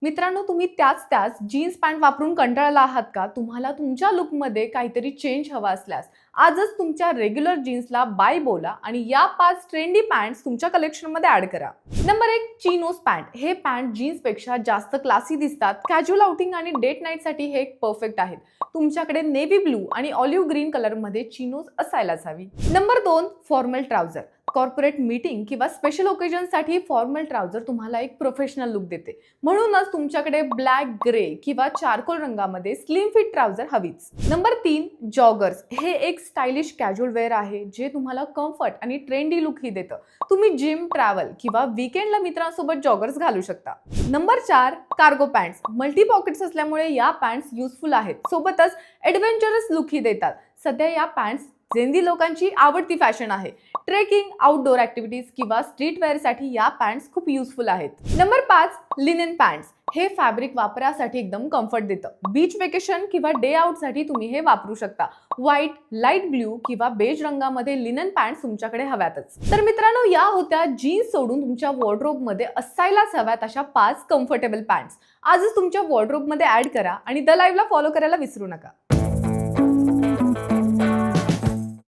मित्रांनो, तुम्ही त्याच जीन्स पॅन्ट वापरून कंटाळला आहात का? तुम्हाला तुमच्या लुकमध्ये काहीतरी चेंज हवा असल्यास आजच तुमच्या रेग्युलर जीन्सला बाय बोला आणि या 5 ट्रेंडी पॅन्ट्स तुमच्या कलेक्शनमध्ये ॲड करा. Number 1, chinos pant. हे पॅन्ट जीन्सपेक्षा जास्त क्लासी दिसतात. कॅज्युअल आउटिंग आणि डेट नाईटसाठी हे परफेक्ट आहेत. तुमच्याकडे नेव्ही ब्लू आणि ऑलिव्ह ग्रीन कलरमध्ये चिनोज असायलाच हवी. Number 2, formal trouser. Corporate meeting किंवा स्पेशल ओकेजनसाठी फॉर्मल ट्राउझर तुम्हाला एक प्रोफेशनल लुक देते. म्हणूनच तुमच्याकडे ब्लॅक, ग्रे किंवा चारकोल रंगामध्ये स्लिम फिट ट्राउझर हवीच. Number 3, joggers. हे एक स्टायलिश कॅज्युअल वेअर आहे जे तुम्हाला कम्फर्ट आणि ट्रेंडी लुक ही देतं. तुम्ही जिम, ट्रॅव्हल किंवा वीकेंडला मित्रांसोबत जॉगर्स घालू शकता. Number 4, cargo pants. Multi pockets असल्यामुळे या पॅन्ट्स युजफुल आहेत. सोबतच ॲडव्हेंचरस लुक ही देतात. सध्या या पॅन्ट्स जेनझी लोकांची आवडती फॅशन आहे. ट्रेकिंग, आउटडोर ऍक्टिव्हिटीज किंवा स्ट्रीट वेअरसाठी या पॅन्ट्स खूप युजफुल आहेत. Number 5, linen pants. हे फॅब्रिक वापरासाठी एकदम कम्फर्ट देतं. बीच वेकेशन किंवा डे आउटसाठी तुम्ही हे वापरू शकता. व्हाईट, लाईट ब्ल्यू किंवा बेज रंगामध्ये लिनन पॅन्ट्स तुमच्याकडे हव्यातच. तर मित्रांनो, या होत्या जीन्स सोडून तुमच्या वॉर्डरोबमध्ये असायलाच हव्यात अशा 5 कम्फर्टेबल पॅन्ट्स. आजच तुमच्या वॉर्डरोबमध्ये ऍड करा आणि द लाईव्हला फॉलो करायला विसरू नका.